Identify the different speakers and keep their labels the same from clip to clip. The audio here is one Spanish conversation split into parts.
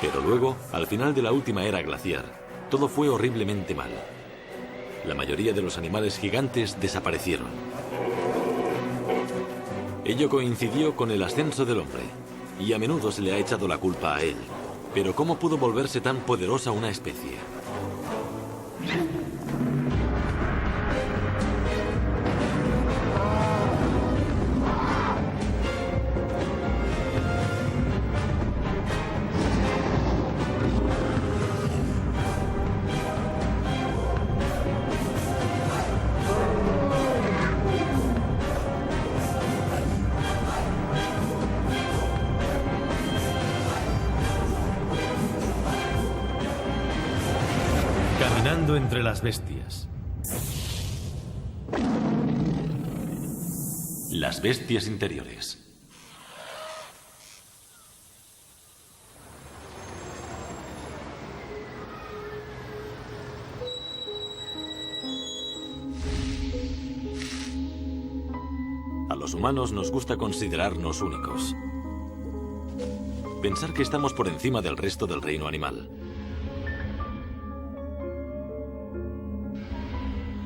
Speaker 1: Pero luego, al final de la última era glaciar, todo fue horriblemente mal. La mayoría de los animales gigantes desaparecieron. Ello coincidió con el ascenso del hombre, y a menudo se le ha echado la culpa a él. Pero ¿cómo pudo volverse tan poderosa una especie?
Speaker 2: Caminando entre las bestias.
Speaker 1: Las bestias interiores. A los humanos nos gusta considerarnos únicos. Pensar que estamos por encima del resto del reino animal.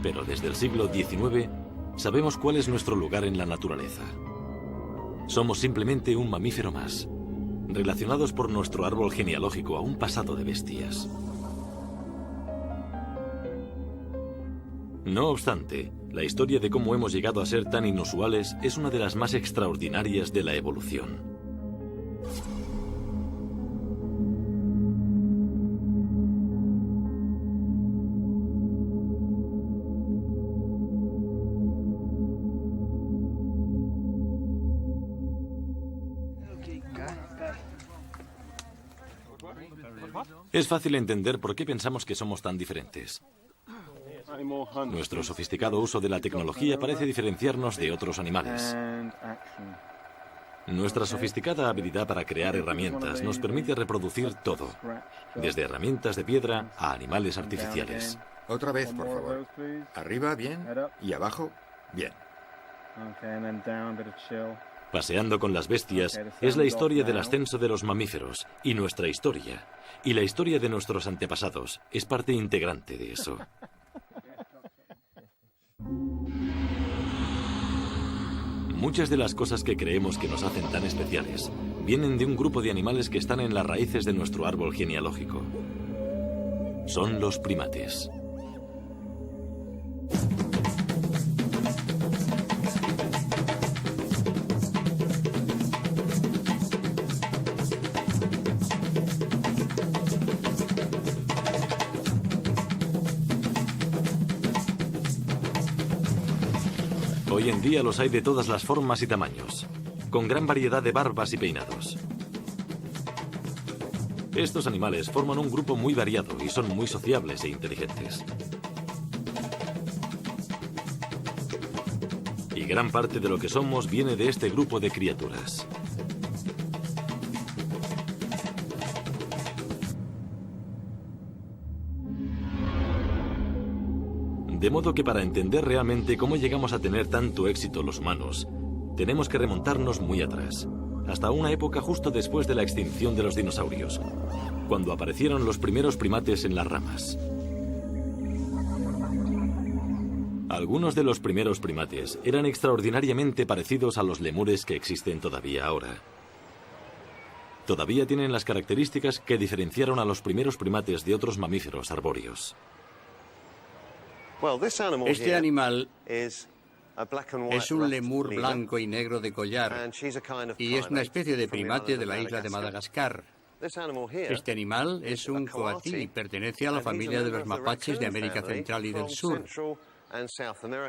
Speaker 1: Pero desde el siglo XIX sabemos cuál es nuestro lugar en la naturaleza. Somos simplemente un mamífero más, relacionados por nuestro árbol genealógico a un pasado de bestias. No obstante, la historia de cómo hemos llegado a ser tan inusuales es una de las más extraordinarias de la evolución. Es fácil entender por qué pensamos que somos tan diferentes. Nuestro sofisticado uso de la tecnología parece diferenciarnos de otros animales. Nuestra sofisticada habilidad para crear herramientas nos permite reproducir todo, desde herramientas de piedra a animales artificiales.
Speaker 3: Otra vez, por favor. Arriba, bien. Y abajo, bien.
Speaker 1: Paseando con las bestias es la historia del ascenso de los mamíferos y nuestra historia. Y la historia de nuestros antepasados es parte integrante de eso. Muchas de las cosas que creemos que nos hacen tan especiales vienen de un grupo de animales que están en las raíces de nuestro árbol genealógico. Son los primates. Hoy en día los hay de todas las formas y tamaños, con gran variedad de barbas y peinados. Estos animales forman un grupo muy variado y son muy sociables e inteligentes. Y gran parte de lo que somos viene de este grupo de criaturas. De modo que para entender realmente cómo llegamos a tener tanto éxito los humanos, tenemos que remontarnos muy atrás, hasta una época justo después de la extinción de los dinosaurios, cuando aparecieron los primeros primates en las ramas. Algunos de los primeros primates eran extraordinariamente parecidos a los lémures que existen todavía ahora. Todavía tienen las características que diferenciaron a los primeros primates de otros mamíferos arbóreos.
Speaker 4: Este animal es un lemur blanco y negro de collar y es una especie de primate de la isla de Madagascar. Este animal es un coatí y pertenece a la familia de los mapaches de América Central y del Sur.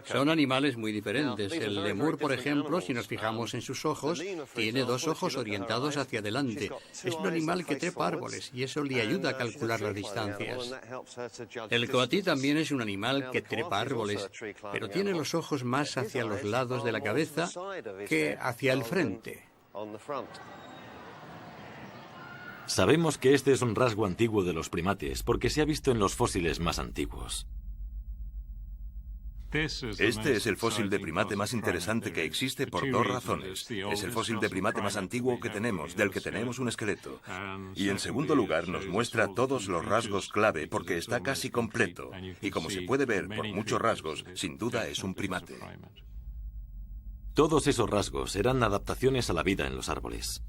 Speaker 4: Son animales muy diferentes. El lemur, por ejemplo, si nos fijamos en sus ojos, tiene dos ojos orientados hacia adelante. Es un animal que trepa árboles y eso le ayuda a calcular las distancias. El coatí también es un animal que trepa árboles, pero tiene los ojos más hacia los lados de la cabeza que hacia el frente.
Speaker 1: Sabemos que este es un rasgo antiguo de los primates porque se ha visto en los fósiles más antiguos.
Speaker 5: Este es el fósil de primate más interesante que existe por dos razones. Es el fósil de primate más antiguo que tenemos, del que tenemos un esqueleto. Y en segundo lugar, nos muestra todos los rasgos clave porque está casi completo. Y como se puede ver por muchos rasgos, sin duda es un primate.
Speaker 1: Todos esos rasgos eran adaptaciones a la vida en los árboles.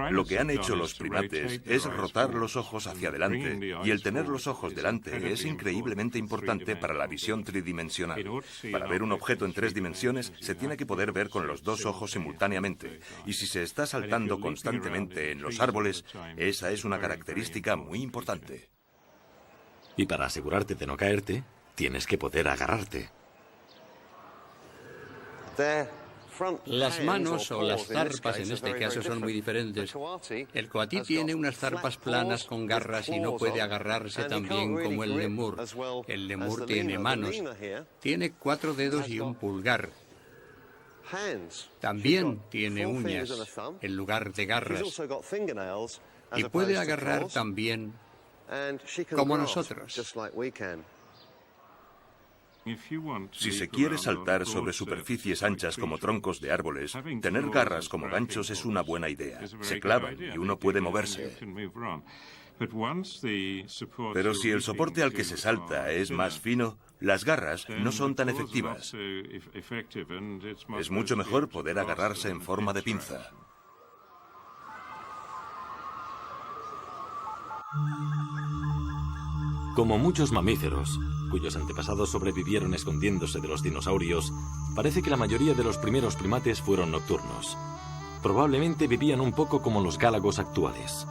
Speaker 5: Lo que han hecho los primates es rotar los ojos hacia adelante, y el tener los ojos delante es increíblemente importante para la visión tridimensional. Para ver un objeto en 3 dimensiones, se tiene que poder ver con los 2 ojos simultáneamente, y si se está saltando constantemente en los árboles, esa es una característica muy importante.
Speaker 1: Y para asegurarte de no caerte, tienes que poder agarrarte.
Speaker 4: Las manos o las zarpas en este caso son muy diferentes. El coatí tiene unas zarpas planas con garras y no puede agarrarse tan bien como el lemur. El lemur tiene manos, tiene 4 dedos y un pulgar. También tiene uñas en lugar de garras y puede agarrar también como nosotros.
Speaker 5: Si se quiere saltar sobre superficies anchas como troncos de árboles, tener garras como ganchos es una buena idea. Se clavan y uno puede moverse. Pero si el soporte al que se salta es más fino, las garras no son tan efectivas. Es mucho mejor poder agarrarse en forma de pinza.
Speaker 1: Como muchos mamíferos, cuyos antepasados sobrevivieron escondiéndose de los dinosaurios, parece que la mayoría de los primeros primates fueron nocturnos. Probablemente vivían un poco como los gálagos actuales.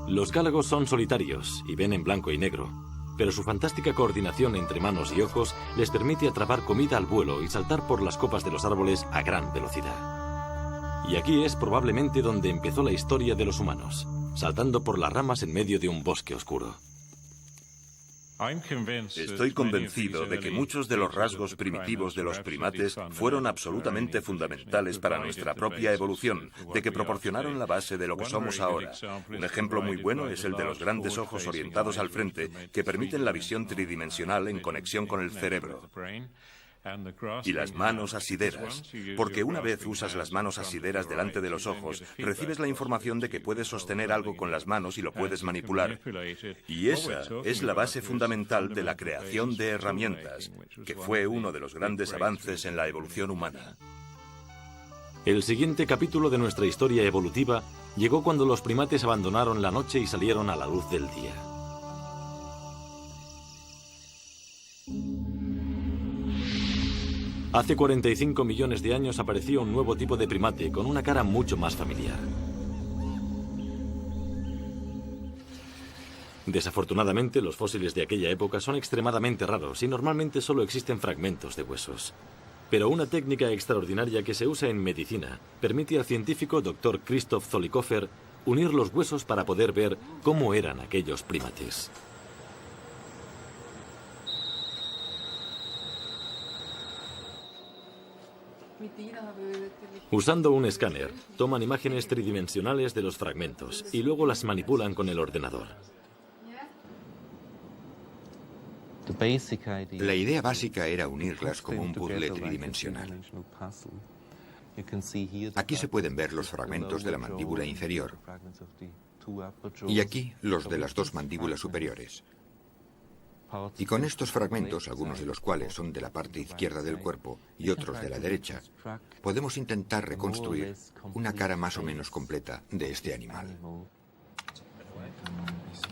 Speaker 1: Los gálagos son solitarios y ven en blanco y negro, pero su fantástica coordinación entre manos y ojos les permite atrapar comida al vuelo y saltar por las copas de los árboles a gran velocidad. Y aquí es probablemente donde empezó la historia de los humanos, saltando por las ramas en medio de un bosque oscuro.
Speaker 5: Estoy convencido de que muchos de los rasgos primitivos de los primates fueron absolutamente fundamentales para nuestra propia evolución, de que proporcionaron la base de lo que somos ahora. Un ejemplo muy bueno es el de los grandes ojos orientados al frente, que permiten la visión tridimensional en conexión con el cerebro. Y las manos asideras, porque una vez usas las manos asideras delante de los ojos, recibes la información de que puedes sostener algo con las manos y lo puedes manipular. Y esa es la base fundamental de la creación de herramientas, que fue uno de los grandes avances en la evolución humana.
Speaker 1: El siguiente capítulo de nuestra historia evolutiva llegó cuando los primates abandonaron la noche y salieron a la luz del día. Hace 45 millones de años apareció un nuevo tipo de primate con una cara mucho más familiar. Desafortunadamente, los fósiles de aquella época son extremadamente raros y normalmente solo existen fragmentos de huesos. Pero una técnica extraordinaria que se usa en medicina permite al científico Dr. Christoph Zollikofer unir los huesos para poder ver cómo eran aquellos primates. Usando un escáner, toman imágenes tridimensionales de los fragmentos y luego las manipulan con el ordenador.
Speaker 3: La idea básica era unirlas como un puzzle tridimensional. Aquí se pueden ver los fragmentos de la mandíbula inferior y aquí los de las 2 mandíbulas superiores. Y con estos fragmentos, algunos de los cuales son de la parte izquierda del cuerpo y otros de la derecha, podemos intentar reconstruir una cara más o menos completa de este animal.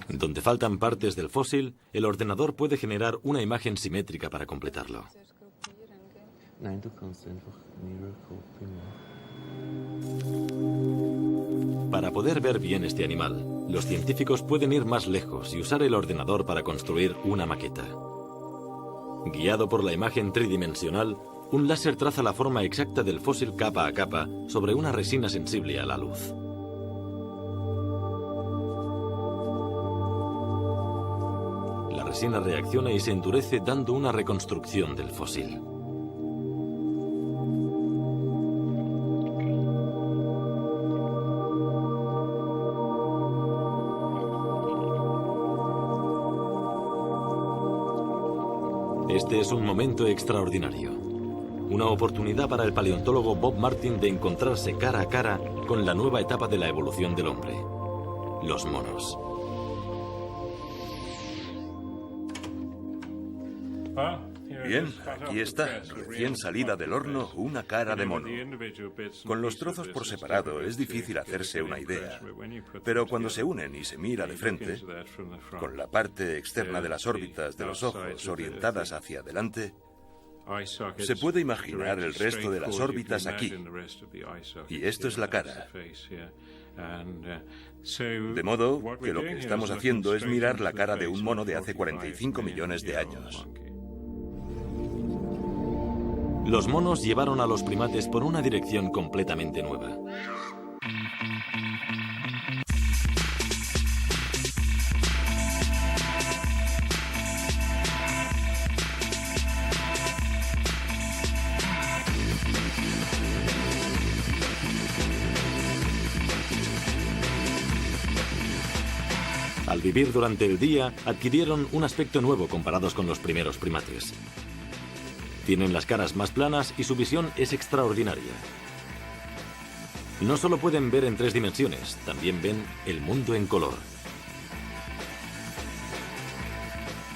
Speaker 1: Donde faltan partes del fósil, el ordenador puede generar una imagen simétrica para completarlo. Para poder ver bien este animal, los científicos pueden ir más lejos y usar el ordenador para construir una maqueta. Guiado por la imagen tridimensional, un láser traza la forma exacta del fósil capa a capa sobre una resina sensible a la luz. La resina reacciona y se endurece dando una reconstrucción del fósil. Este es un momento extraordinario. Una oportunidad para el paleontólogo Bob Martin de encontrarse cara a cara con la nueva etapa de la evolución del hombre: los monos.
Speaker 5: Bien, aquí está, recién salida del horno, una cara de mono. Con los trozos por separado es difícil hacerse una idea, pero cuando se unen y se mira de frente, con la parte externa de las órbitas de los ojos orientadas hacia adelante, se puede imaginar el resto de las órbitas aquí. Y esto es la cara. De modo que lo que estamos haciendo es mirar la cara de un mono de hace 45 millones de años.
Speaker 1: Los monos llevaron a los primates por una dirección completamente nueva. Al vivir durante el día, adquirieron un aspecto nuevo comparados con los primeros primates. Tienen las caras más planas y su visión es extraordinaria. No solo pueden ver en 3 dimensiones, también ven el mundo en color.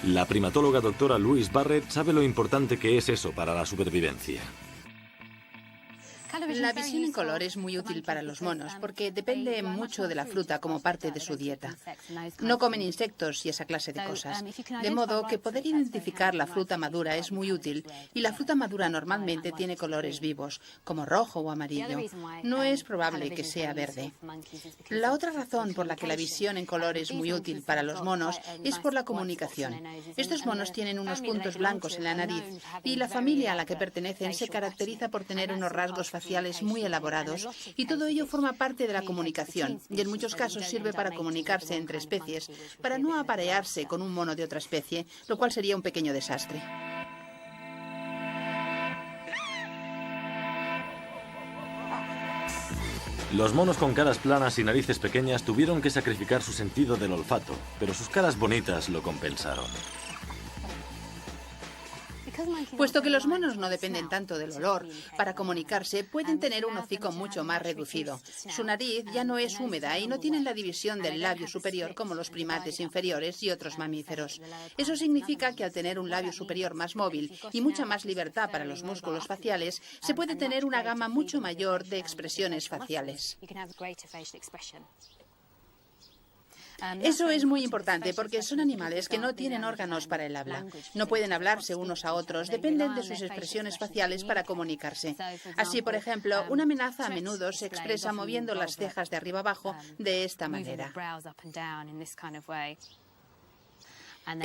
Speaker 1: La primatóloga doctora Louise Barrett sabe lo importante que es eso para la supervivencia.
Speaker 6: La visión en color es muy útil para los monos porque depende mucho de la fruta como parte de su dieta. No comen insectos y esa clase de cosas. De modo que poder identificar la fruta madura es muy útil, y la fruta madura normalmente tiene colores vivos, como rojo o amarillo. No es probable que sea verde. La otra razón por la que la visión en color es muy útil para los monos es por la comunicación. Estos monos tienen unos puntos blancos en la nariz y la familia a la que pertenecen se caracteriza por tener unos rasgos faciales muy elaborados, y todo ello forma parte de la comunicación, y en muchos casos sirve para comunicarse entre especies, para no aparearse con un mono de otra especie, lo cual sería un pequeño desastre.
Speaker 1: Los monos con caras planas y narices pequeñas tuvieron que sacrificar su sentido del olfato, pero sus caras bonitas lo compensaron.
Speaker 6: Puesto que los monos no dependen tanto del olor, para comunicarse pueden tener un hocico mucho más reducido. Su nariz ya no es húmeda y no tienen la división del labio superior como los primates inferiores y otros mamíferos. Eso significa que al tener un labio superior más móvil y mucha más libertad para los músculos faciales, se puede tener una gama mucho mayor de expresiones faciales. Eso es muy importante porque son animales que no tienen órganos para el habla. No pueden hablarse unos a otros, dependen de sus expresiones faciales para comunicarse. Así, por ejemplo, una amenaza a menudo se expresa moviendo las cejas de arriba abajo de esta manera.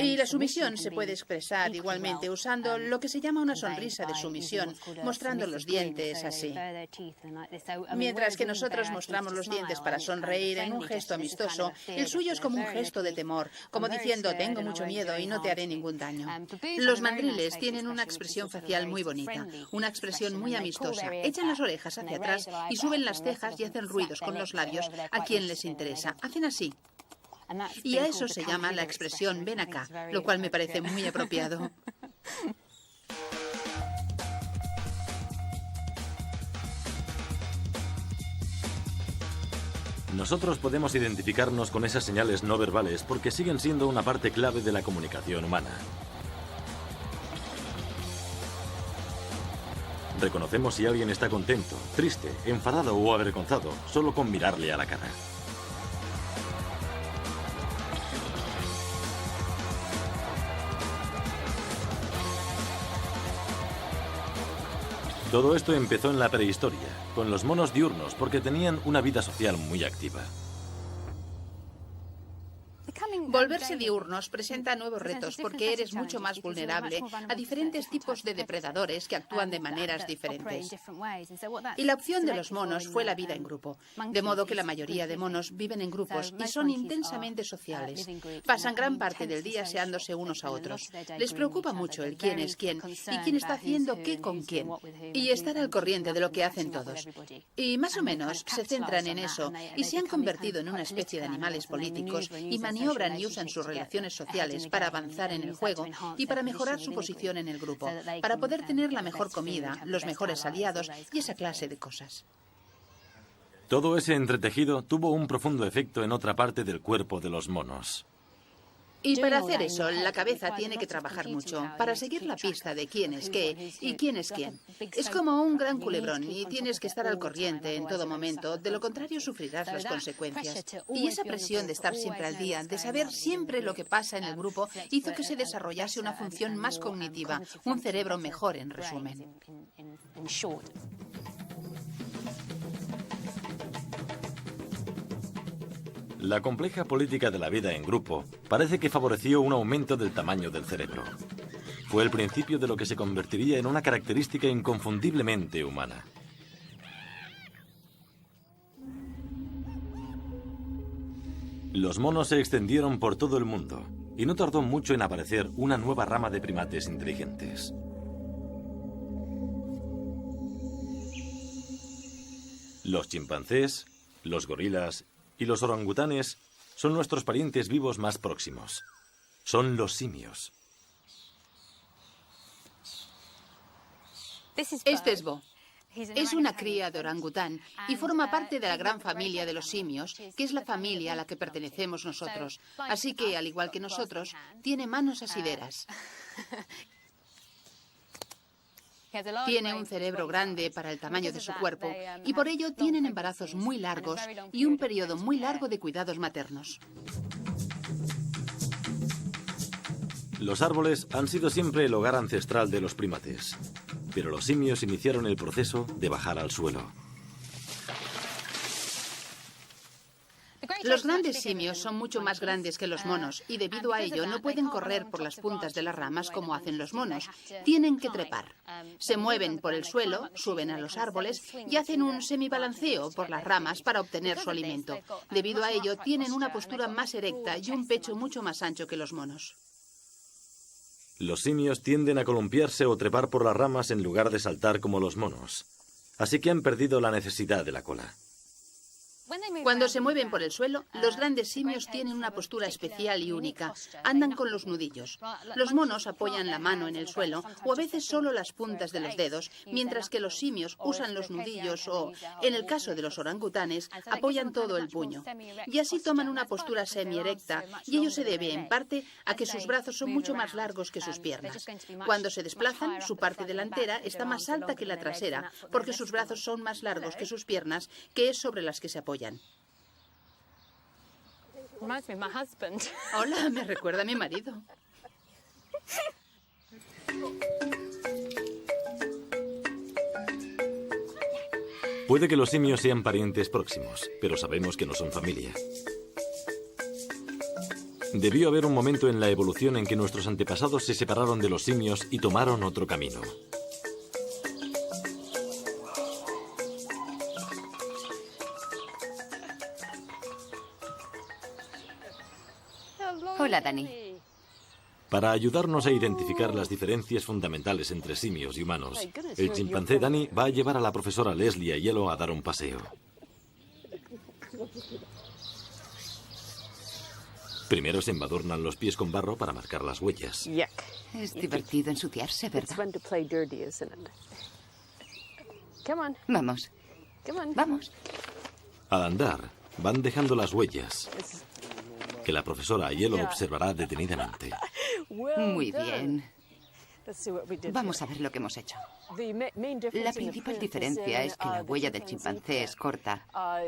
Speaker 6: Y la sumisión se puede expresar igualmente usando lo que se llama una sonrisa de sumisión, mostrando los dientes así. Mientras que nosotros mostramos los dientes para sonreír en un gesto amistoso, el suyo es como un gesto de temor, como diciendo tengo mucho miedo y no te haré ningún daño. Los mandriles tienen una expresión facial muy bonita, una expresión muy amistosa. Echan las orejas hacia atrás y suben las cejas y hacen ruidos con los labios a quien les interesa. Hacen así. Y a eso se llama la expresión ven acá, lo cual me parece muy apropiado.
Speaker 1: Nosotros podemos identificarnos con esas señales no verbales porque siguen siendo una parte clave de la comunicación humana. Reconocemos si alguien está contento, triste, enfadado o avergonzado, solo con mirarle a la cara. Todo esto empezó en la prehistoria, con los monos diurnos, porque tenían una vida social muy activa.
Speaker 6: Volverse diurnos presenta nuevos retos porque eres mucho más vulnerable a diferentes tipos de depredadores que actúan de maneras diferentes. Y la opción de los monos fue la vida en grupo, de modo que la mayoría de monos viven en grupos y son intensamente sociales. Pasan gran parte del día aseándose unos a otros. Les preocupa mucho el quién es quién y quién está haciendo qué con quién, y estar al corriente de lo que hacen todos. Y más o menos se centran en eso y se han convertido en una especie de animales políticos y maniobran maniobran y usan sus relaciones sociales para avanzar en el juego y para mejorar su posición en el grupo, para poder tener la mejor comida, los mejores aliados y esa clase de cosas.
Speaker 1: Todo ese entretejido tuvo un profundo efecto en otra parte del cuerpo de los monos.
Speaker 6: Y para hacer eso, la cabeza tiene que trabajar mucho, para seguir la pista de quién es qué y quién es quién. Es como un gran culebrón y tienes que estar al corriente en todo momento, de lo contrario sufrirás las consecuencias. Y esa presión de estar siempre al día, de saber siempre lo que pasa en el grupo, hizo que se desarrollase una función más cognitiva, un cerebro mejor en resumen.
Speaker 1: La compleja política de la vida en grupo parece que favoreció un aumento del tamaño del cerebro. Fue el principio de lo que se convertiría en una característica inconfundiblemente humana. Los monos se extendieron por todo el mundo y no tardó mucho en aparecer una nueva rama de primates inteligentes. Los chimpancés, los gorilas y los orangutanes son nuestros parientes vivos más próximos. Son los simios.
Speaker 6: Este es Bo. Es una cría de orangután y forma parte de la gran familia de los simios, que es la familia a la que pertenecemos nosotros. Así que, al igual que nosotros, tiene manos asideras. Tiene un cerebro grande para el tamaño de su cuerpo y por ello tienen embarazos muy largos y un periodo muy largo de cuidados maternos.
Speaker 1: Los árboles han sido siempre el hogar ancestral de los primates, pero los simios iniciaron el proceso de bajar al suelo.
Speaker 6: Los grandes simios son mucho más grandes que los monos y debido a ello no pueden correr por las puntas de las ramas como hacen los monos. Tienen que trepar. Se mueven por el suelo, suben a los árboles y hacen un semibalanceo por las ramas para obtener su alimento. Debido a ello tienen una postura más erecta y un pecho mucho más ancho que los monos.
Speaker 1: Los simios tienden a columpiarse o trepar por las ramas en lugar de saltar como los monos. Así que han perdido la necesidad de la cola.
Speaker 6: Cuando se mueven por el suelo, los grandes simios tienen una postura especial y única. Andan con los nudillos. Los monos apoyan la mano en el suelo o a veces solo las puntas de los dedos, mientras que los simios usan los nudillos o, en el caso de los orangutanes, apoyan todo el puño. Y así toman una postura semierecta y ello se debe, en parte, a que sus brazos son mucho más largos que sus piernas. Cuando se desplazan, su parte delantera está más alta que la trasera, porque sus brazos son más largos que sus piernas, que es sobre las que se apoyan. Hola, me recuerda a mi marido.
Speaker 1: Puede que los simios sean parientes próximos, pero sabemos que no son familia. Debió haber un momento en la evolución en que nuestros antepasados se separaron de los simios y tomaron otro camino.
Speaker 7: Hola, Dani.
Speaker 1: Para ayudarnos a identificar las diferencias fundamentales entre simios y humanos, el chimpancé Dani va a llevar a la profesora Leslie Aiello a dar un paseo. Primero se embadurnan los pies con barro para marcar las huellas.
Speaker 7: Es divertido ensuciarse, ¿verdad? Vamos. Vamos.
Speaker 1: Al andar, van dejando las huellas, que la profesora Aiello observará detenidamente.
Speaker 7: Muy bien. Vamos a ver lo que hemos hecho. La principal diferencia es que la huella del chimpancé es corta,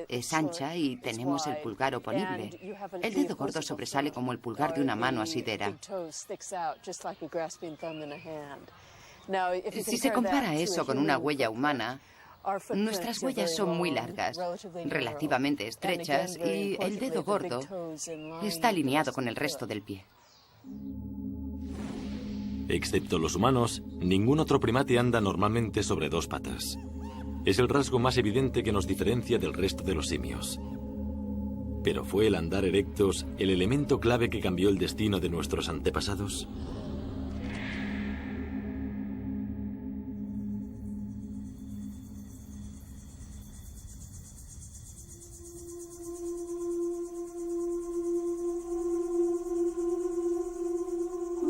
Speaker 7: es ancha y tenemos el pulgar oponible. El dedo gordo sobresale como el pulgar de una mano asidera. Si se compara eso con una huella humana, nuestras huellas son muy largas, relativamente estrechas, y el dedo gordo está alineado con el resto del pie.
Speaker 1: Excepto los humanos, ningún otro primate anda normalmente sobre dos patas. Es el rasgo más evidente que nos diferencia del resto de los simios. ¿Pero fue el andar erectos el elemento clave que cambió el destino de nuestros antepasados?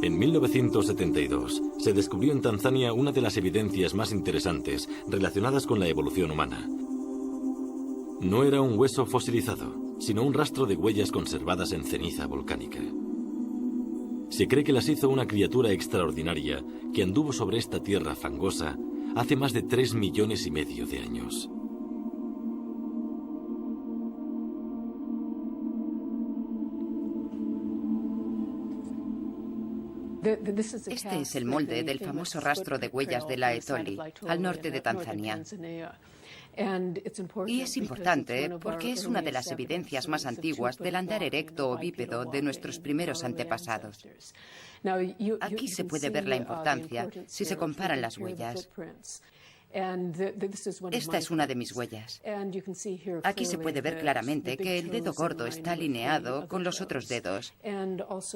Speaker 1: En 1972 se descubrió en Tanzania una de las evidencias más interesantes relacionadas con la evolución humana. No era un hueso fosilizado, sino un rastro de huellas conservadas en ceniza volcánica. Se cree que las hizo una criatura extraordinaria que anduvo sobre esta tierra fangosa hace más de 3,5 millones de años.
Speaker 7: Este es el molde del famoso rastro de huellas de la Etoli, al norte de Tanzania. Y es importante porque es una de las evidencias más antiguas del andar erecto o bípedo de nuestros primeros antepasados. Aquí se puede ver la importancia si se comparan las huellas. Esta es una de mis huellas. Aquí se puede ver claramente que el dedo gordo está alineado con los otros dedos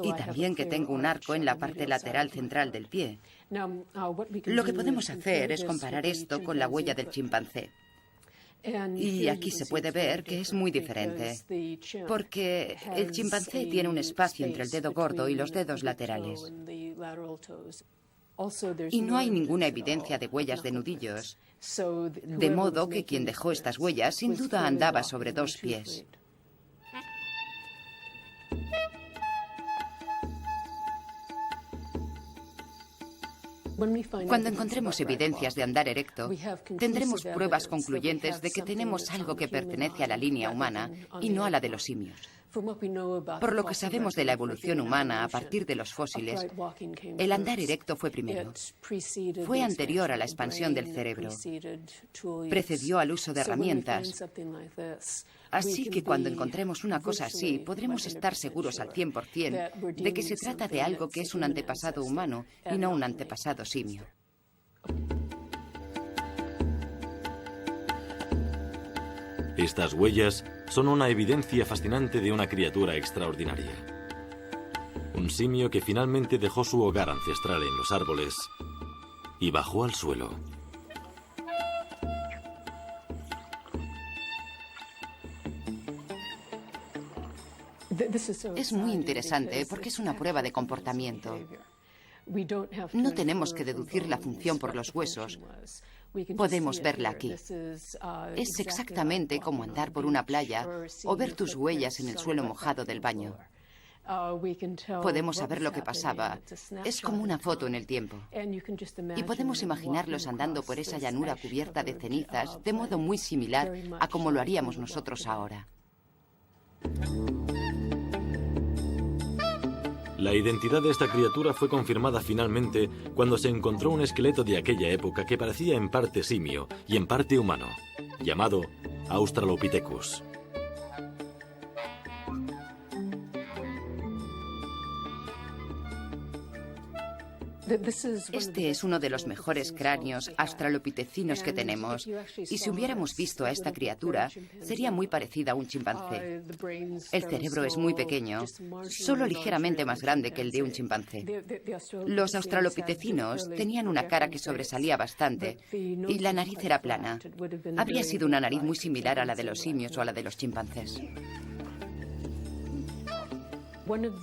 Speaker 7: y también que tengo un arco en la parte lateral central del pie. Lo que podemos hacer es comparar esto con la huella del chimpancé. Y aquí se puede ver que es muy diferente, porque el chimpancé tiene un espacio entre el dedo gordo y los dedos laterales. Y no hay ninguna evidencia de huellas de nudillos, de modo que quien dejó estas huellas sin duda andaba sobre 2 pies. Cuando encontremos evidencias de andar erecto, tendremos pruebas concluyentes de que tenemos algo que pertenece a la línea humana y no a la de los simios. Por lo que sabemos de la evolución humana a partir de los fósiles, el andar erecto fue primero. Fue anterior a la expansión del cerebro. Precedió al uso de herramientas. Así que cuando encontremos una cosa así, podremos estar seguros al 100% de que se trata de algo que es un antepasado humano y no un antepasado simio.
Speaker 1: Estas huellas son una evidencia fascinante de una criatura extraordinaria. Un simio que finalmente dejó su hogar ancestral en los árboles y bajó al suelo.
Speaker 7: Es muy interesante porque es una prueba de comportamiento. No tenemos que deducir la función por los huesos. Podemos verla aquí. Es exactamente como andar por una playa o ver tus huellas en el suelo mojado del baño. Podemos saber lo que pasaba. Es como una foto en el tiempo. Y podemos imaginarlos andando por esa llanura cubierta de cenizas de modo muy similar a como lo haríamos nosotros ahora.
Speaker 1: La identidad de esta criatura fue confirmada finalmente cuando se encontró un esqueleto de aquella época que parecía en parte simio y en parte humano, llamado Australopithecus.
Speaker 7: Este es uno de los mejores cráneos australopitecinos que tenemos, y si hubiéramos visto a esta criatura, sería muy parecida a un chimpancé. El cerebro es muy pequeño, solo ligeramente más grande que el de un chimpancé. Los australopitecinos tenían una cara que sobresalía bastante y la nariz era plana. Habría sido una nariz muy similar a la de los simios o a la de los chimpancés.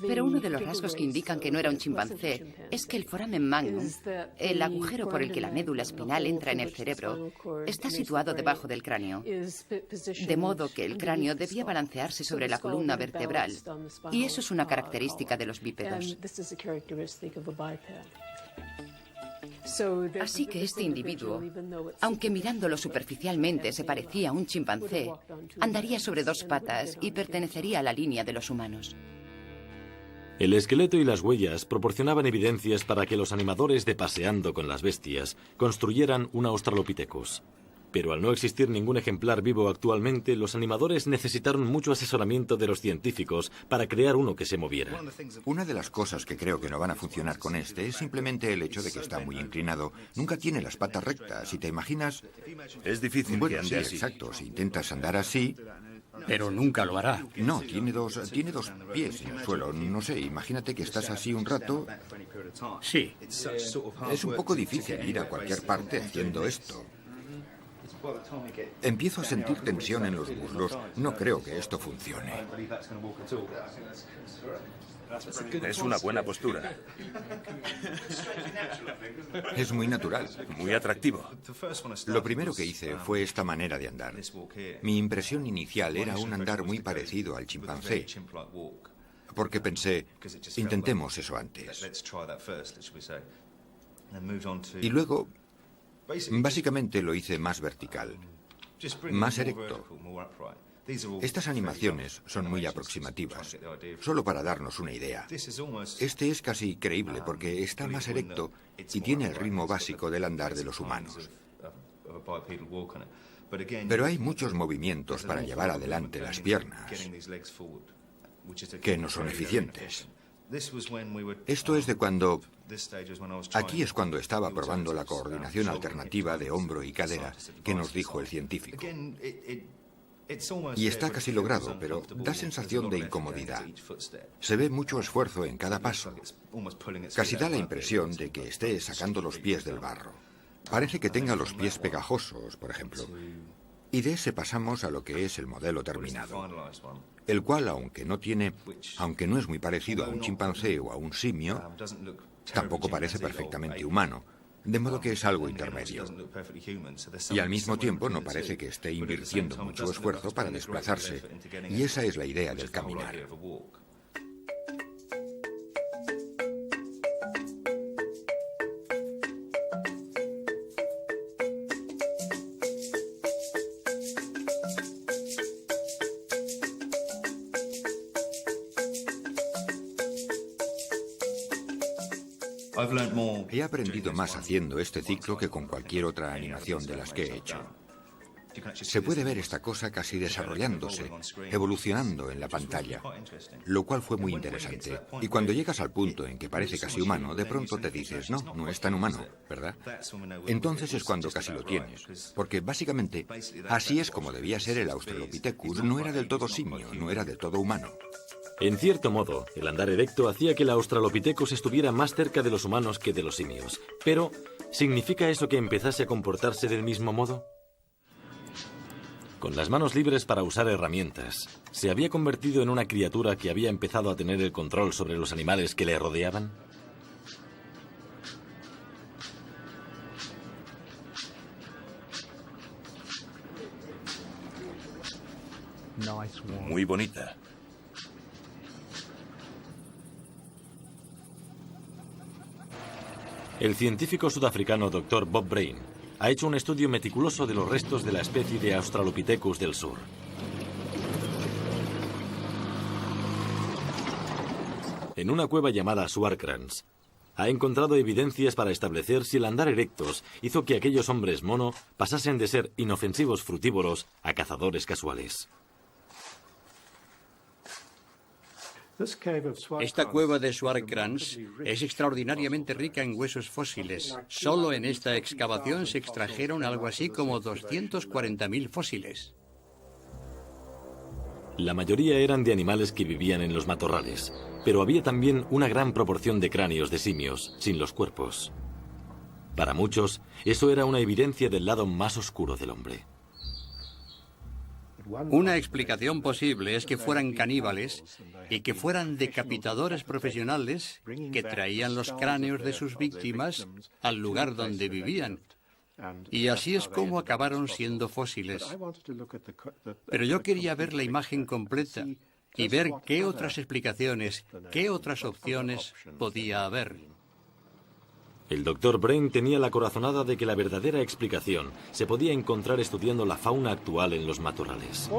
Speaker 7: Pero uno de los rasgos que indican que no era un chimpancé es que el foramen magnum, el agujero por el que la médula espinal entra en el cerebro, está situado debajo del cráneo, de modo que el cráneo debía balancearse sobre la columna vertebral, y eso es una característica de los bípedos. Así que este individuo, aunque mirándolo superficialmente se parecía a un chimpancé, andaría sobre 2 patas y pertenecería a la línea de los humanos.
Speaker 1: El esqueleto y las huellas proporcionaban evidencias para que los animadores de Paseando con las Bestias construyeran un Australopithecus. Pero al no existir ningún ejemplar vivo actualmente, los animadores necesitaron mucho asesoramiento de los científicos para crear uno que se moviera.
Speaker 3: Una de las cosas que creo que no van a funcionar con este es simplemente el hecho de que está muy inclinado. Nunca tiene las patas rectas. Si te imaginas...
Speaker 5: Es difícil que ande así.
Speaker 3: Exacto. Si intentas andar así...
Speaker 4: Pero nunca lo hará.
Speaker 3: No, tiene dos pies en el suelo. No sé, imagínate que estás así un rato.
Speaker 4: Sí.
Speaker 3: Es un poco difícil ir a cualquier parte haciendo esto. Empiezo a sentir tensión en los muslos. No creo que esto funcione.
Speaker 5: Es una buena postura.
Speaker 3: Es muy natural.
Speaker 5: Muy atractivo.
Speaker 3: Lo primero que hice fue esta manera de andar. Mi impresión inicial era un andar muy parecido al chimpancé, porque pensé, intentemos eso antes. Y luego, básicamente lo hice más vertical, más erecto. Estas animaciones son muy aproximativas, solo para darnos una idea. Este es casi creíble porque está más erecto y tiene el ritmo básico del andar de los humanos. Pero hay muchos movimientos para llevar adelante las piernas que no son eficientes. Esto es de cuando... Aquí es cuando estaba probando la coordinación alternativa de hombro y cadera que nos dijo el científico. Y está casi logrado, pero da sensación de incomodidad. Se ve mucho esfuerzo en cada paso. Casi da la impresión de que esté sacando los pies del barro. Parece que tenga los pies pegajosos, por ejemplo. Y de ese pasamos a lo que es el modelo terminado, el cual, aunque no es muy parecido a un chimpancé o a un simio, tampoco parece perfectamente humano, de modo que es algo intermedio. Y al mismo tiempo no parece que esté invirtiendo mucho esfuerzo para desplazarse, y esa es la idea del caminar. He aprendido más haciendo este ciclo que con cualquier otra animación de las que he hecho. Se puede ver esta cosa casi desarrollándose, evolucionando en la pantalla, lo cual fue muy interesante. Y cuando llegas al punto en que parece casi humano, de pronto te dices, no es tan humano, ¿verdad? Entonces es cuando casi lo tienes, porque básicamente así es como debía ser el Australopithecus. No era del todo simio, no era del todo humano.
Speaker 1: En cierto modo, el andar erecto hacía que el Australopithecus estuviera más cerca de los humanos que de los simios. Pero, ¿significa eso que empezase a comportarse del mismo modo? Con las manos libres para usar herramientas, ¿se había convertido en una criatura que había empezado a tener el control sobre los animales que le rodeaban?
Speaker 5: Muy bonita.
Speaker 1: El científico sudafricano Dr. Bob Brain ha hecho un estudio meticuloso de los restos de la especie de Australopithecus del sur. En una cueva llamada Swartkrans, ha encontrado evidencias para establecer si el andar erectos hizo que aquellos hombres mono pasasen de ser inofensivos frutívoros a cazadores casuales.
Speaker 4: Esta cueva de Swartkrans es extraordinariamente rica en huesos fósiles. Solo en esta excavación se extrajeron algo así como 240.000 fósiles.
Speaker 1: La mayoría eran de animales que vivían en los matorrales, pero había también una gran proporción de cráneos de simios, sin los cuerpos. Para muchos, eso era una evidencia del lado más oscuro del hombre.
Speaker 4: Una explicación posible es que fueran caníbales y que fueran decapitadores profesionales que traían los cráneos de sus víctimas al lugar donde vivían. Y así es como acabaron siendo fósiles. Pero yo quería ver la imagen completa y ver qué otras explicaciones, qué otras opciones podía haber.
Speaker 1: El Dr. Brain tenía la corazonada de que la verdadera explicación se podía encontrar estudiando la fauna actual en los matorrales.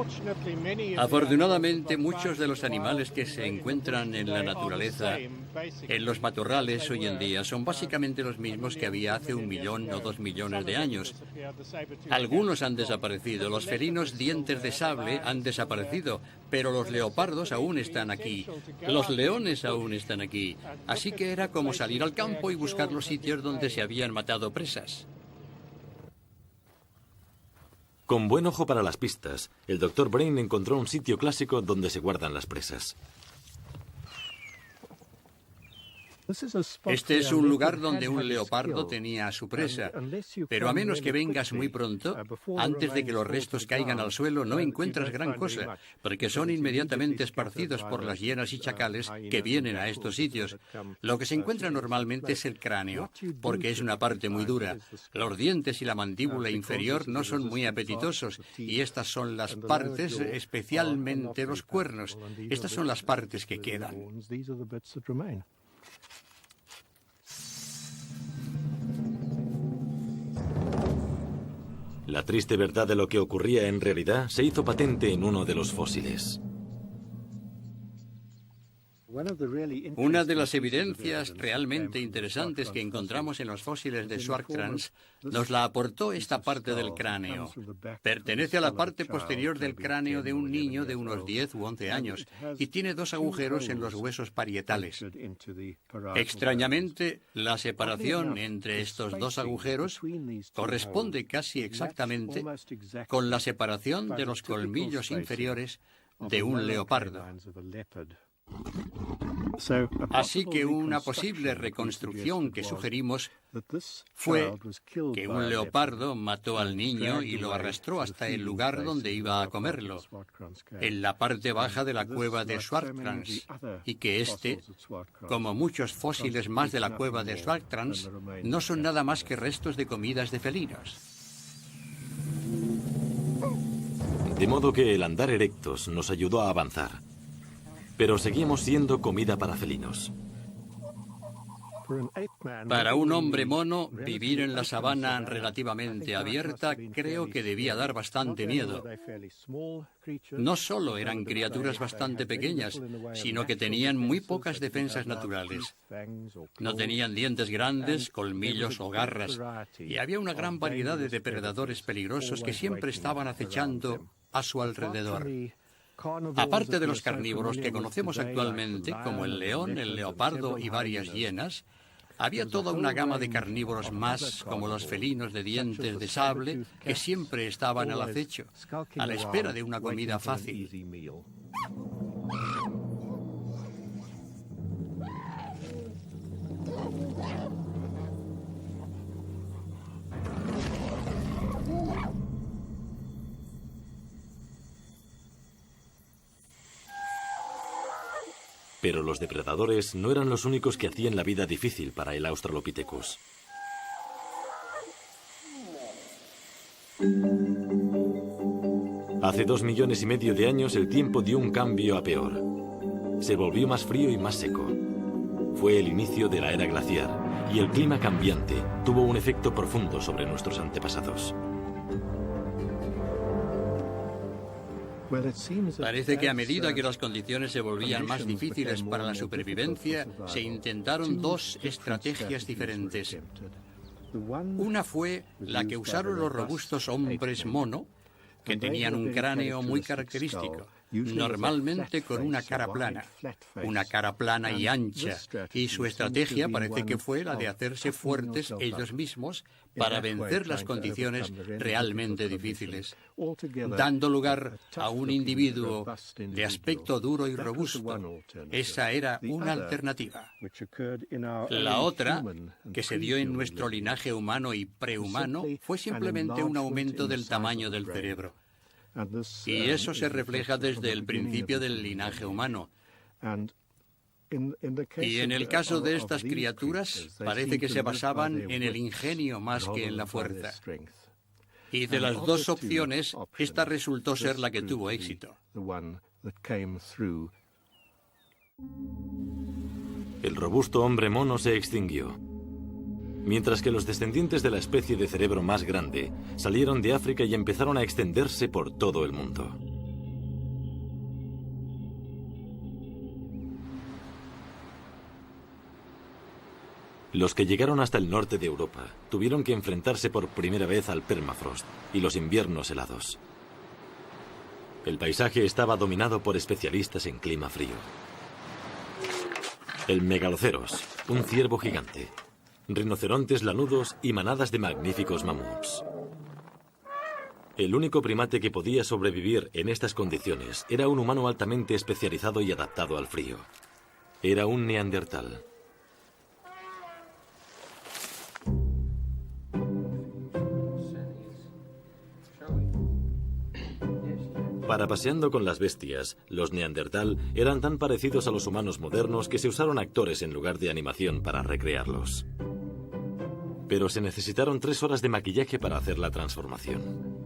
Speaker 4: Afortunadamente, muchos de los animales que se encuentran en la naturaleza, en los matorrales hoy en día, son básicamente los mismos que había hace 1 millón o 2 millones de años. Algunos han desaparecido, los felinos dientes de sable han desaparecido, pero los leopardos aún están aquí, los leones aún están aquí. Así que era como salir al campo y buscar los sitios donde se habían matado presas.
Speaker 1: Con buen ojo para las pistas, el Dr. Brain encontró un sitio clásico donde se guardan las presas.
Speaker 4: Este es un lugar donde un leopardo tenía a su presa, pero a menos que vengas muy pronto, antes de que los restos caigan al suelo, no encuentras gran cosa, porque son inmediatamente esparcidos por las hienas y chacales que vienen a estos sitios. Lo que se encuentra normalmente es el cráneo, porque es una parte muy dura. Los dientes y la mandíbula inferior no son muy apetitosos, y estas son las partes, especialmente los cuernos. Estas son las partes que quedan.
Speaker 1: La triste verdad de lo que ocurría en realidad se hizo patente en uno de los fósiles.
Speaker 4: Una de las evidencias realmente interesantes que encontramos en los fósiles de Swartkrans nos la aportó esta parte del cráneo. Pertenece a la parte posterior del cráneo de un niño de unos 10 u 11 años y tiene 2 agujeros en los huesos parietales. Extrañamente, la separación entre estos 2 agujeros corresponde casi exactamente con la separación de los colmillos inferiores de un leopardo. Así que una posible reconstrucción que sugerimos fue que un leopardo mató al niño y lo arrastró hasta el lugar donde iba a comerlo, en la parte baja de la cueva de Swartkrans, y que este, como muchos fósiles más de la cueva de Swartkrans, no son nada más que restos de comidas de felinos.
Speaker 1: De modo que el andar erectos nos ayudó a avanzar. Pero seguimos siendo comida para felinos.
Speaker 4: Para un hombre mono, vivir en la sabana relativamente abierta creo que debía dar bastante miedo. No solo eran criaturas bastante pequeñas, sino que tenían muy pocas defensas naturales. No tenían dientes grandes, colmillos o garras, y había una gran variedad de depredadores peligrosos que siempre estaban acechando a su alrededor. Aparte de los carnívoros que conocemos actualmente, como el león, el leopardo y varias hienas, había toda una gama de carnívoros más, como los felinos de dientes de sable, que siempre estaban al acecho, a la espera de una comida fácil.
Speaker 1: Pero los depredadores no eran los únicos que hacían la vida difícil para el Australopithecus. Hace 2,5 millones de años el tiempo dio un cambio a peor. Se volvió más frío y más seco. Fue el inicio de la era glaciar y el clima cambiante tuvo un efecto profundo sobre nuestros antepasados.
Speaker 4: Parece que a medida que las condiciones se volvían más difíciles para la supervivencia, se intentaron 2 estrategias diferentes. Una fue la que usaron los robustos hombres mono, que tenían un cráneo muy característico, normalmente con una cara plana y ancha, y su estrategia parece que fue la de hacerse fuertes ellos mismos para vencer las condiciones realmente difíciles, dando lugar a un individuo de aspecto duro y robusto. Esa era una alternativa. La otra, que se dio en nuestro linaje humano y prehumano, fue simplemente un aumento del tamaño del cerebro. Y eso se refleja desde el principio del linaje humano. Y en el caso de estas criaturas, parece que se basaban en el ingenio más que en la fuerza. Y de las 2 opciones, esta resultó ser la que tuvo éxito.
Speaker 1: El robusto hombre mono se extinguió, mientras que los descendientes de la especie de cerebro más grande salieron de África y empezaron a extenderse por todo el mundo. Los que llegaron hasta el norte de Europa tuvieron que enfrentarse por primera vez al permafrost y los inviernos helados. El paisaje estaba dominado por especialistas en clima frío. El megaloceros, un ciervo gigante, rinocerontes lanudos y manadas de magníficos mamuts. El único primate que podía sobrevivir en estas condiciones era un humano altamente especializado y adaptado al frío. Era un neandertal. Paseando con las bestias, los neandertal eran tan parecidos a los humanos modernos que se usaron actores en lugar de animación para recrearlos. Pero se necesitaron 3 horas de maquillaje para hacer la transformación.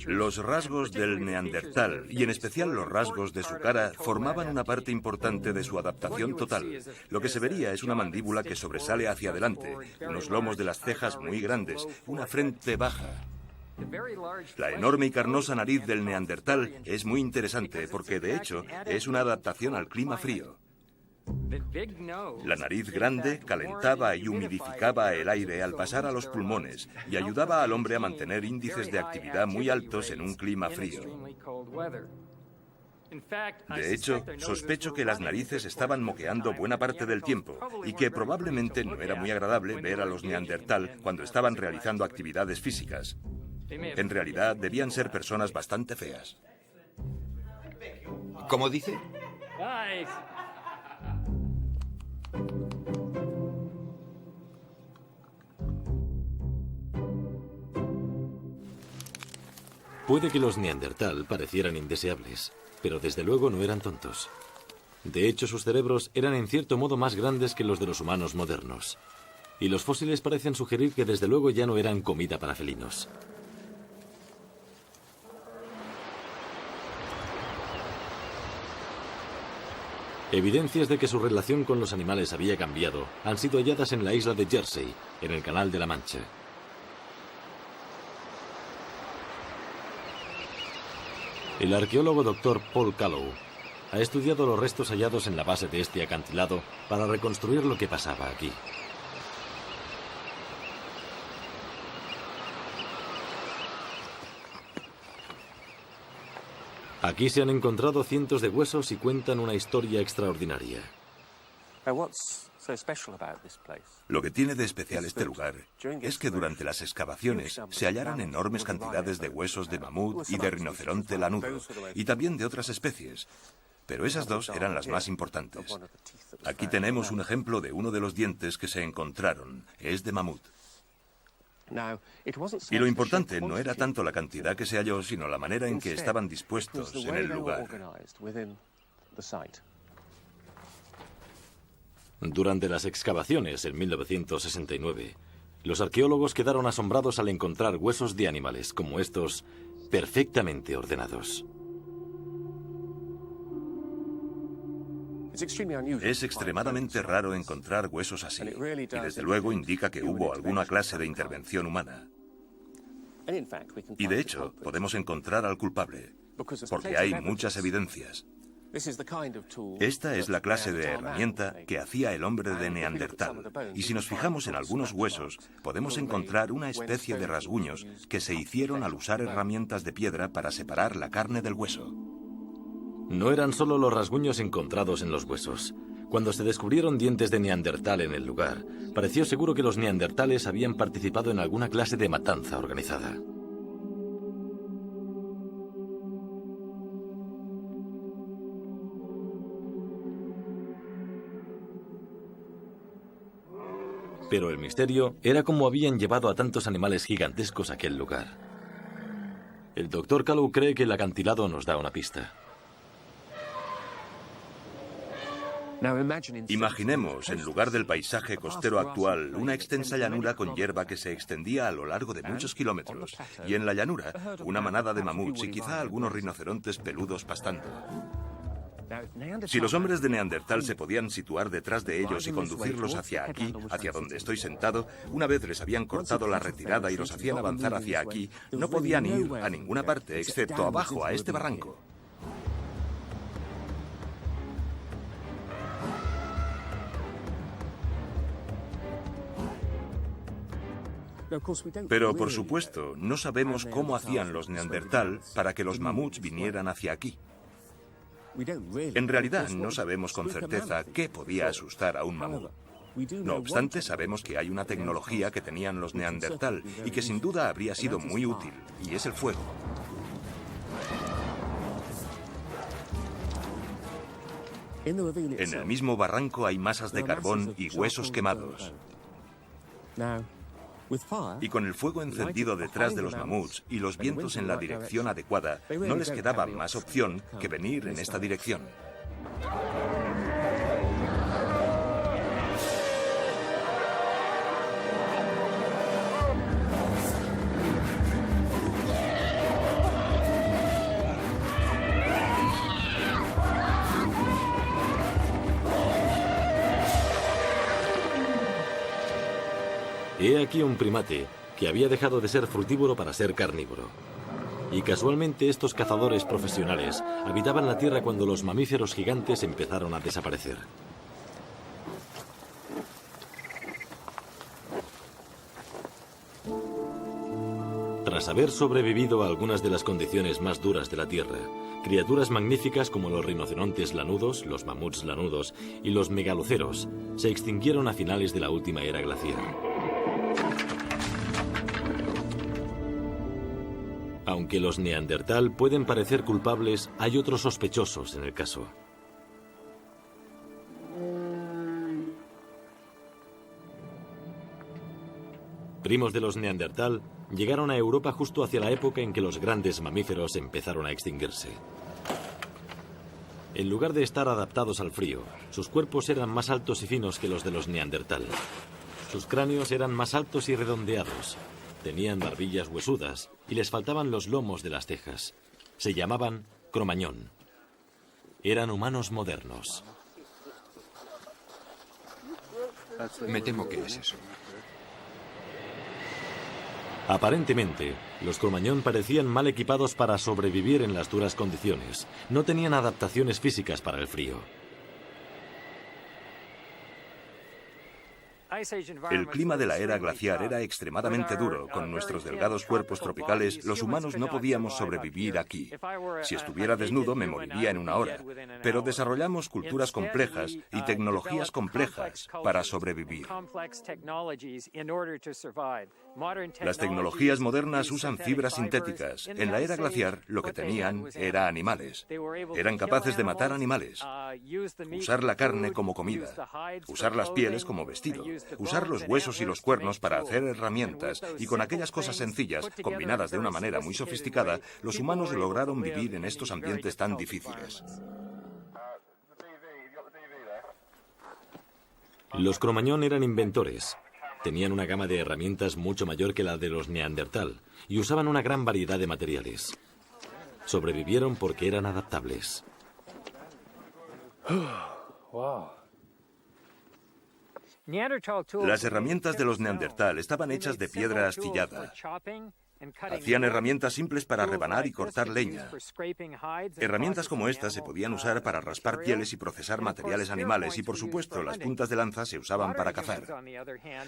Speaker 5: Los rasgos del neandertal, y en especial los rasgos de su cara, formaban una parte importante de su adaptación total. Lo que se vería es una mandíbula que sobresale hacia adelante, unos lomos de las cejas muy grandes, una frente baja. La enorme y carnosa nariz del neandertal es muy interesante porque, de hecho, es una adaptación al clima frío. La nariz grande calentaba y humidificaba el aire al pasar a los pulmones y ayudaba al hombre a mantener índices de actividad muy altos en un clima frío. De hecho, sospecho que las narices estaban moqueando buena parte del tiempo y que probablemente no era muy agradable ver a los neandertal cuando estaban realizando actividades físicas. En realidad, debían ser personas bastante feas.
Speaker 3: ¿Cómo dice?
Speaker 1: Puede que los neandertal parecieran indeseables, pero desde luego no eran tontos. De hecho, sus cerebros eran en cierto modo más grandes que los de los humanos modernos. Y los fósiles parecen sugerir que desde luego ya no eran comida para felinos. Evidencias de que su relación con los animales había cambiado han sido halladas en la isla de Jersey, en el Canal de la Mancha. El arqueólogo Dr. Paul Callow ha estudiado los restos hallados en la base de este acantilado para reconstruir lo que pasaba aquí. Aquí se han encontrado cientos de huesos y cuentan una historia extraordinaria.
Speaker 5: Lo que tiene de especial este lugar es que durante las excavaciones se hallaron enormes cantidades de huesos de mamut y de rinoceronte lanudo, y también de otras especies. Pero esas 2 eran las más importantes. Aquí tenemos un ejemplo de uno de los dientes que se encontraron. Es de mamut. Y lo importante no era tanto la cantidad que se halló, sino la manera en que estaban dispuestos en el lugar.
Speaker 1: Durante las excavaciones en 1969, los arqueólogos quedaron asombrados al encontrar huesos de animales como estos perfectamente ordenados.
Speaker 5: Es extremadamente raro encontrar huesos así, y desde luego indica que hubo alguna clase de intervención humana. Y de hecho, podemos encontrar al culpable, porque hay muchas evidencias. Esta es la clase de herramienta que hacía el hombre de Neandertal, y si nos fijamos en algunos huesos, podemos encontrar una especie de rasguños que se hicieron al usar herramientas de piedra para separar la carne del hueso.
Speaker 1: No eran solo los rasguños encontrados en los huesos. Cuando se descubrieron dientes de neandertal en el lugar, pareció seguro que los neandertales habían participado en alguna clase de matanza organizada. Pero el misterio era cómo habían llevado a tantos animales gigantescos a aquel lugar. El Dr. Callow cree que el acantilado nos da una pista.
Speaker 5: Imaginemos, en lugar del paisaje costero actual, una extensa llanura con hierba que se extendía a lo largo de muchos kilómetros, y en la llanura, una manada de mamuts y quizá algunos rinocerontes peludos pastando. Si los hombres de Neandertal se podían situar detrás de ellos y conducirlos hacia aquí, hacia donde estoy sentado, una vez les habían cortado la retirada y los hacían avanzar hacia aquí, no podían ir a ninguna parte excepto abajo, a este barranco. Pero, por supuesto, no sabemos cómo hacían los Neandertal para que los mamuts vinieran hacia aquí. En realidad, no sabemos con certeza qué podía asustar a un mamut. No obstante, sabemos que hay una tecnología que tenían los Neandertal y que sin duda habría sido muy útil, y es el fuego. En el mismo barranco hay masas de carbón y huesos quemados. Y con el fuego encendido detrás de los mamuts y los vientos en la dirección adecuada, no les quedaba más opción que venir en esta dirección.
Speaker 1: He aquí un primate que había dejado de ser frutívoro para ser carnívoro. Y casualmente estos cazadores profesionales habitaban la Tierra cuando los mamíferos gigantes empezaron a desaparecer. Tras haber sobrevivido a algunas de las condiciones más duras de la Tierra, criaturas magníficas como los rinocerontes lanudos, los mamuts lanudos y los megaloceros se extinguieron a finales de la última era glaciar. Aunque los neandertal pueden parecer culpables, hay otros sospechosos en el caso. Primos de los neandertal llegaron a Europa justo hacia la época en que los grandes mamíferos empezaron a extinguirse. En lugar de estar adaptados al frío, sus cuerpos eran más altos y finos que los de los neandertal. Sus cráneos eran más altos y redondeados. Tenían barbillas huesudas y les faltaban los lomos de las cejas. Se llamaban cromañón. Eran humanos modernos.
Speaker 3: Me temo que es eso.
Speaker 1: Aparentemente, los cromañón parecían mal equipados para sobrevivir en las duras condiciones. No tenían adaptaciones físicas para el frío.
Speaker 5: El clima de la era glaciar era extremadamente duro. Con nuestros delgados cuerpos tropicales, los humanos no podíamos sobrevivir aquí. Si estuviera desnudo, me moriría en una hora. Pero desarrollamos culturas complejas y tecnologías complejas para sobrevivir. Las tecnologías modernas usan fibras sintéticas. En la era glaciar, lo que tenían era animales. Eran capaces de matar animales, usar la carne como comida, usar las pieles como vestido, usar los huesos y los cuernos para hacer herramientas, y con aquellas cosas sencillas, combinadas de una manera muy sofisticada, los humanos lograron vivir en estos ambientes tan difíciles.
Speaker 1: Los cromañón eran inventores. Tenían una gama de herramientas mucho mayor que la de los neandertal y usaban una gran variedad de materiales. Sobrevivieron porque eran adaptables.
Speaker 5: Las herramientas de los neandertal estaban hechas de piedra astillada. Hacían herramientas simples para rebanar y cortar leña. Herramientas como estas se podían usar para raspar pieles y procesar materiales animales, y por supuesto las puntas de lanza se usaban para cazar.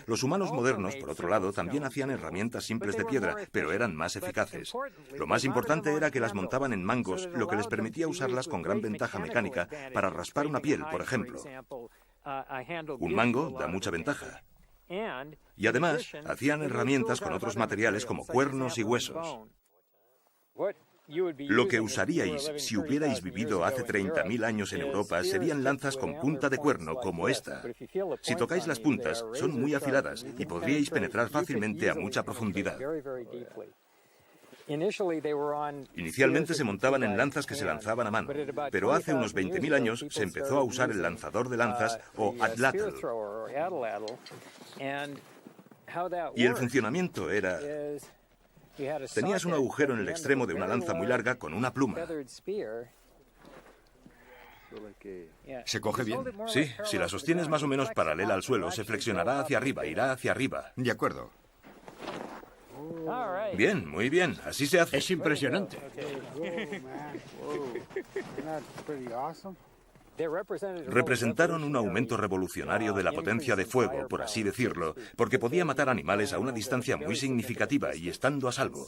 Speaker 5: Los humanos modernos, por otro lado, también hacían herramientas simples de piedra, pero eran más eficaces. Lo más importante era que las montaban en mangos, lo que les permitía usarlas con gran ventaja mecánica para raspar una piel, por ejemplo. Un mango da mucha ventaja. Y además, hacían herramientas con otros materiales como cuernos y huesos. Lo que usaríais si hubierais vivido hace 30.000 años en Europa serían lanzas con punta de cuerno como esta. Si tocáis las puntas, son muy afiladas y podríais penetrar fácilmente a mucha profundidad. Inicialmente se montaban en lanzas que se lanzaban a mano, pero hace unos 20.000 años se empezó a usar el lanzador de lanzas o atlatl. Y el funcionamiento era... Tenías un agujero en el extremo de una lanza muy larga con una pluma.
Speaker 3: ¿Se coge bien?
Speaker 5: Sí, si la sostienes más o menos paralela al suelo, se flexionará hacia arriba, irá hacia arriba.
Speaker 3: De acuerdo.
Speaker 5: Bien, muy bien, así se hace.
Speaker 4: Es impresionante.
Speaker 5: Representaron un aumento revolucionario de la potencia de fuego, por así decirlo, porque podía matar animales a una distancia muy significativa y estando a salvo.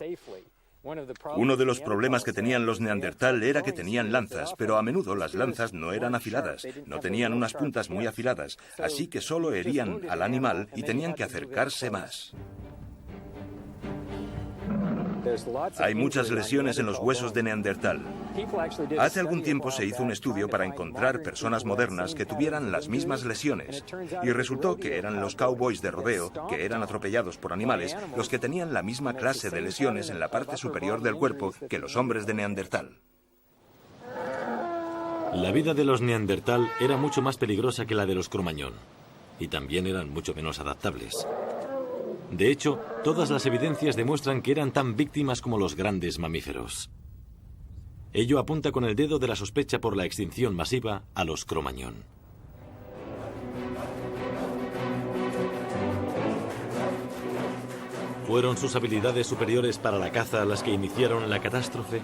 Speaker 5: Uno de los problemas que tenían los neandertal era que tenían lanzas, pero a menudo las lanzas no eran afiladas, no tenían unas puntas muy afiladas, así que solo herían al animal y tenían que acercarse más. Hay muchas lesiones en los huesos de Neandertal. Hace algún tiempo se hizo un estudio para encontrar personas modernas que tuvieran las mismas lesiones, y resultó que eran los cowboys de rodeo, que eran atropellados por animales, los que tenían la misma clase de lesiones en la parte superior del cuerpo que los hombres de Neandertal.
Speaker 1: La vida de los Neandertal era mucho más peligrosa que la de los Cro-Magnon, y también eran mucho menos adaptables. De hecho, todas las evidencias demuestran que eran tan víctimas como los grandes mamíferos. Ello apunta con el dedo de la sospecha por la extinción masiva a los Cro-Magnon. ¿Fueron sus habilidades superiores para la caza las que iniciaron la catástrofe?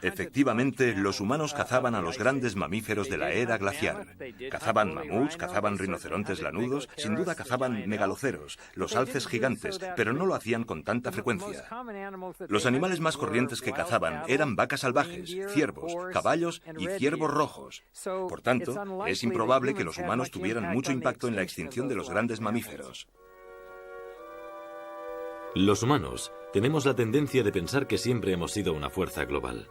Speaker 5: Efectivamente, los humanos cazaban a los grandes mamíferos de la era glaciar. Cazaban mamuts, cazaban rinocerontes lanudos, sin duda cazaban megaloceros, los alces gigantes, pero no lo hacían con tanta frecuencia. Los animales más corrientes que cazaban eran vacas salvajes, ciervos, caballos y ciervos rojos. Por tanto, es improbable que los humanos tuvieran mucho impacto en la extinción de los grandes mamíferos.
Speaker 1: Los humanos tenemos la tendencia de pensar que siempre hemos sido una fuerza global.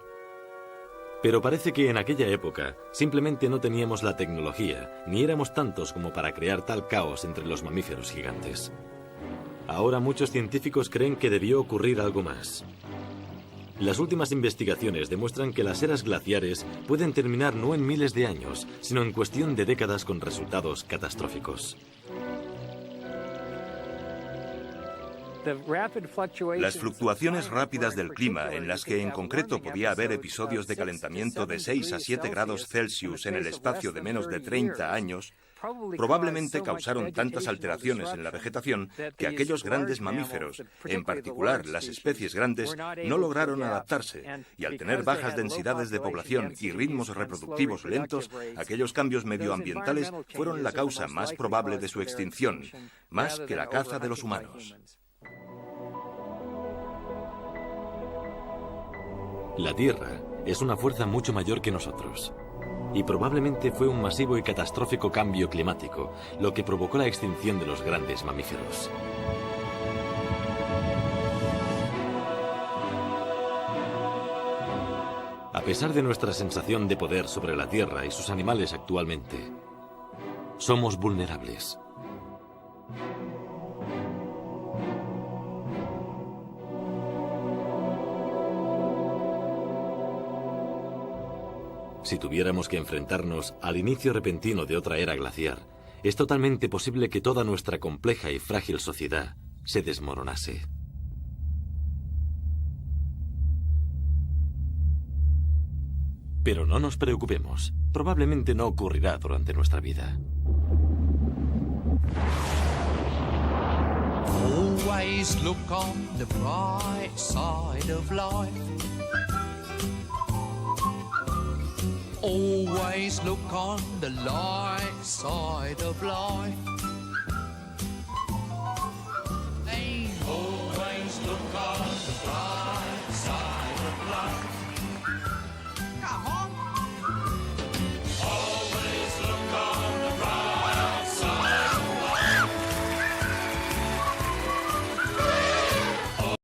Speaker 1: Pero parece que en aquella época simplemente no teníamos la tecnología, ni éramos tantos como para crear tal caos entre los mamíferos gigantes. Ahora muchos científicos creen que debió ocurrir algo más. Las últimas investigaciones demuestran que las eras glaciares pueden terminar no en miles de años, sino en cuestión de décadas con resultados catastróficos.
Speaker 5: Las fluctuaciones rápidas del clima, en las que en concreto podía haber episodios de calentamiento de 6 a 7 grados Celsius en el espacio de menos de 30 años, probablemente causaron tantas alteraciones en la vegetación que aquellos grandes mamíferos, en particular las especies grandes, no lograron adaptarse, y al tener bajas densidades de población y ritmos reproductivos lentos, aquellos cambios medioambientales fueron la causa más probable de su extinción, más que la caza de los humanos.
Speaker 1: La Tierra es una fuerza mucho mayor que nosotros. Y probablemente fue un masivo y catastrófico cambio climático lo que provocó la extinción de los grandes mamíferos. A pesar de nuestra sensación de poder sobre la Tierra y sus animales actualmente, somos vulnerables. Si tuviéramos que enfrentarnos al inicio repentino de otra era glaciar, es totalmente posible que toda nuestra compleja y frágil sociedad se desmoronase. Pero no nos preocupemos, probablemente no ocurrirá durante nuestra vida.
Speaker 8: Always look on the bright side of life. Always look on the light side of life. Always look on the bright side of life.